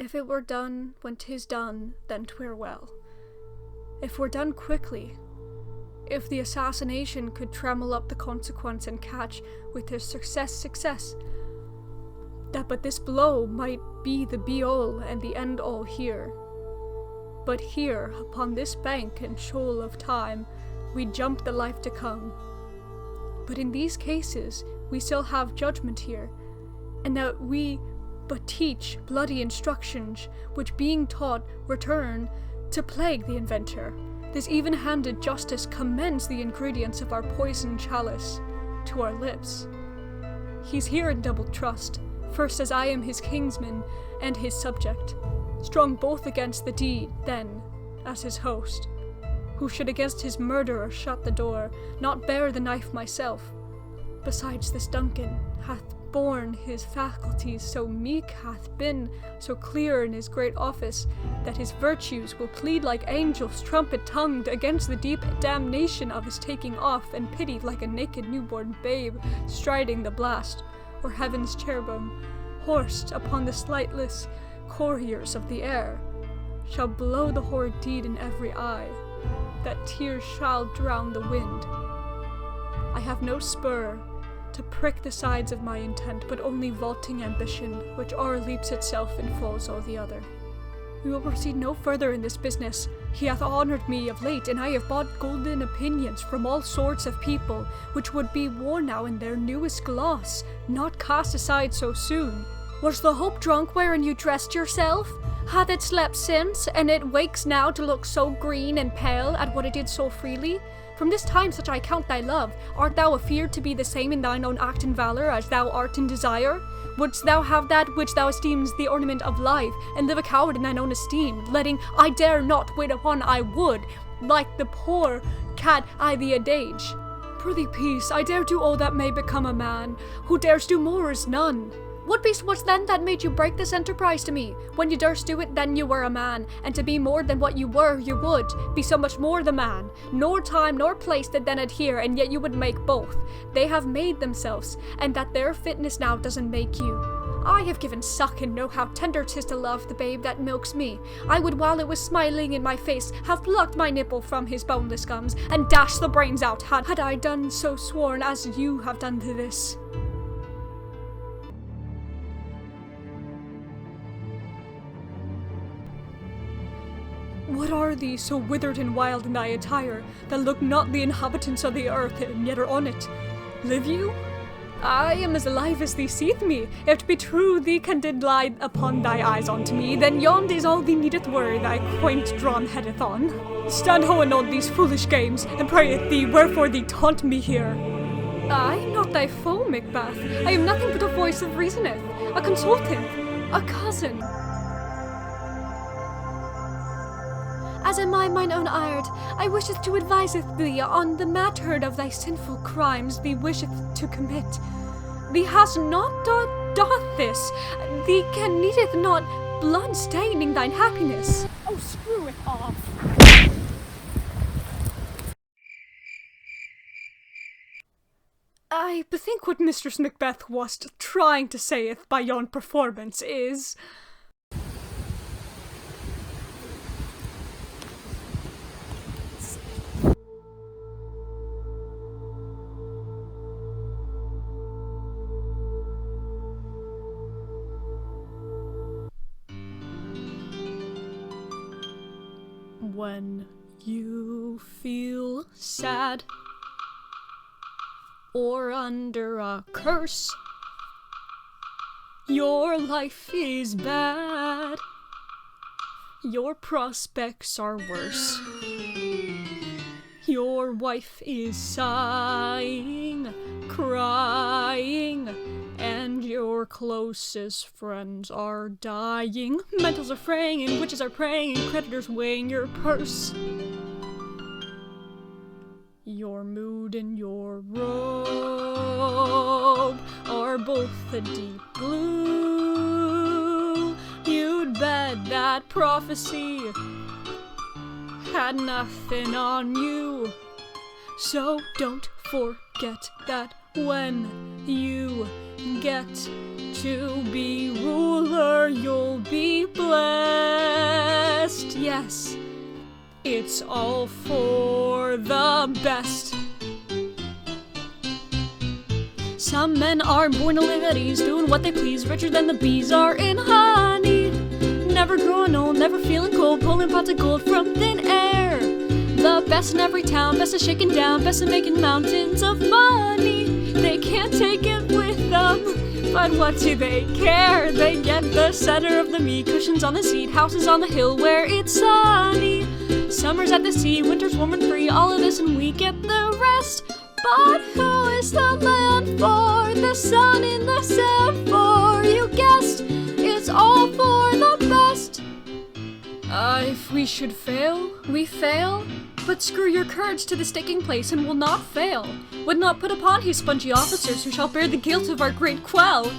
If it were done when 'tis done, then 'twere well. If were done quickly, if the assassination could trammel up the consequence and catch with his success, that but this blow might be the be-all and the end-all here. But here, upon this bank and shoal of time, we jump the life to come. But in these cases, we still have judgment here, and that we but teach bloody instructions, which being taught return to plague the inventor. This even-handed justice commends the ingredients of our poison chalice to our lips. He's here in double trust, first as I am his kinsman and his subject, strong both against the deed, then as his host, who should against his murderer shut the door, not bear the knife myself. Besides this Duncan hath borne his faculties, so meek hath been, so clear in his great office, that his virtues will plead like angels trumpet-tongued against the deep damnation of his taking off, and pitied like a naked newborn babe striding the blast, or heaven's cherubim, horsed upon the slightless couriers of the air, shall blow the horrid deed in every eye, that tears shall drown the wind. I have no spur to prick the sides of my intent, but only vaulting ambition, which o'erleaps itself and falls all the other. We will proceed no further in this business. He hath honoured me of late, and I have bought golden opinions from all sorts of people, which would be worn now in their newest gloss, not cast aside so soon. Was the hope drunk wherein you dressed yourself? Hath it slept since, and it wakes now to look so green and pale at what it did so freely? From this time such I count thy love. Art thou afeard to be the same in thine own act and valour as thou art in desire? Wouldst thou have that which thou esteemest the ornament of life, and live a coward in thine own esteem, letting I dare not wait upon I would, like the poor cat I the adage? Prithee peace, I dare do all that may become a man, who dares do more is none. What beast was then that made you break this enterprise to me? When you durst do it, then you were a man, and to be more than what you were, you would be so much more the man. Nor time nor place did then adhere, and yet you would make both. They have made themselves, and that their fitness now doesn't make you. I have given suck and know how tender 'tis to love the babe that milks me. I would, while it was smiling in my face, have plucked my nipple from his boneless gums, and dashed the brains out, had I done so sworn as you have done to this. What are these so withered and wild in thy attire, that look not the inhabitants of the earth, and yet are on it? Live you? I am as alive as thee seeth me. If to be true thee can did lie upon thy eyes unto me, then yond is all thee needeth worry thy quaint drawn headeth on. Stand ho and on these foolish games, and prayeth thee wherefore thee taunt me here. I am not thy foe, Macbeth. I am nothing but a voice that reasoneth, a consultant, a cousin. As am I mine own art, I wisheth to adviseth thee on the matter of thy sinful crimes thee wisheth to commit. Thee hast not doth this, thee can needeth not blood staining thine happiness. Oh, screw it off. I bethink what Mistress Macbeth wast trying to saith by yon performance is... When you feel sad or under a curse, your life is bad, your prospects are worse, your wife is sighing, crying, and your closest friends are dying. Mentals are fraying, and witches are praying, and creditors weighing your purse. Your mood and your robe are both a deep blue. You'd bet that prophecy had nothing on you. So don't forget that when you get to be ruler, you'll be blessed. It's all for the best. Some men are born to live at ease, doing what they please, richer than the bees are in honey. Never growing old, never feeling cold, pulling pots of gold from thin air. The best in every town, best at shaking down, best at making mountains of money. They can't take it with them, but what do they care? They get the center of the me, cushions on the seat, houses on the hill where it's sunny. Summers at the sea, winter's warm and free, all of this and we get the rest. But who is the land for? The sun in the sand for? You guessed, it's all for the best. If we should fail, we fail. But screw your courage to the sticking place and will not fail. Would not put upon his spongy officers who shall bear the guilt of our great quell.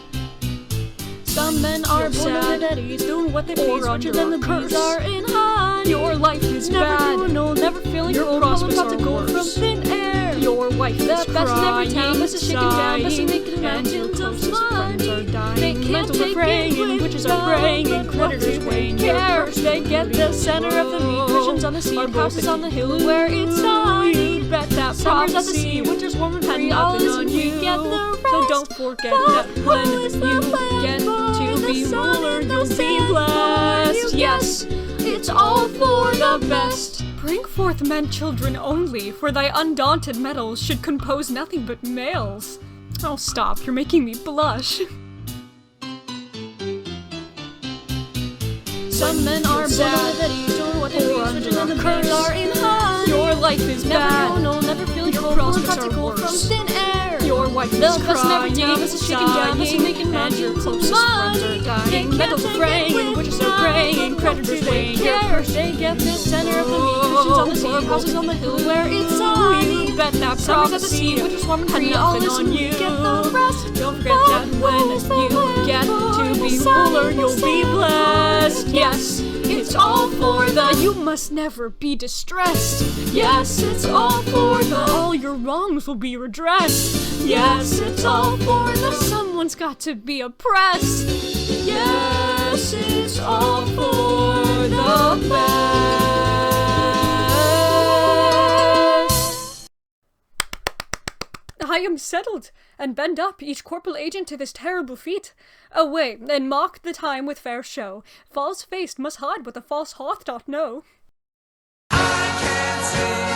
Some men are born to live at ease, doing what they please, richer than the bees are in honey. Your life is Never bad. growing old, never feeling Your cold, prospects pulling pots are of gold from worse. thin air. Your wife is The best in every town, crying, best at shaking down, best at making sighing, and your mountains of closest friends are money. dying. They can't Mentals are take fraying, it with witches them, are praying, but and what creditors do weighing. they Your care? purse They get the center of the meat, cushions on the seat, houses on the hill where it's sunny. You bet that Summers at the prophecy sea, winter's warm and had free, all nothing this on and we you. get the rest. So don't forget But that who when is the you land get for? to The be sun ruler, in the you'll be sand for? blessed. You Yes, it's all for the best. Bring forth men children only, for thy undaunted metals should compose nothing but males. Oh, stop, you're making me blush. Some men are born to live at ease, doing what they please, richer than the bees are in honey. Your life is Never bad. growing old, never feeling Your cold, pulling prospects pots of are gold from worse. thin air. Your wife is The best in every crying, town, best at shaking down, best at sighing, making and your mountains of closest friends are money. dying. They can't Metals are take fraying, it and with witches are them, praying, but what creditors do they weighing. Your care? purse They get the center of the meat, cushions on the seat, houses on the hill where it's sunny. You bet that Summers at the prophecy sea, winter's warm and had free, all nothing this on and we you. get the rest. Don't forget But that when who is the you land get for? to The be sun ruler, in the you'll be sand blessed. for? Yes, it's all for the. You must never be distressed. Yes, it's all for the. All your wrongs will be redressed. Yes, it's all for the. Someone's got to be oppressed. Yes, it's all for the best. I am settled, and bend up each corporal agent to this terrible feat. Away, and mock the time with fair show. False faced must hide what the false hearth doth know. I can't see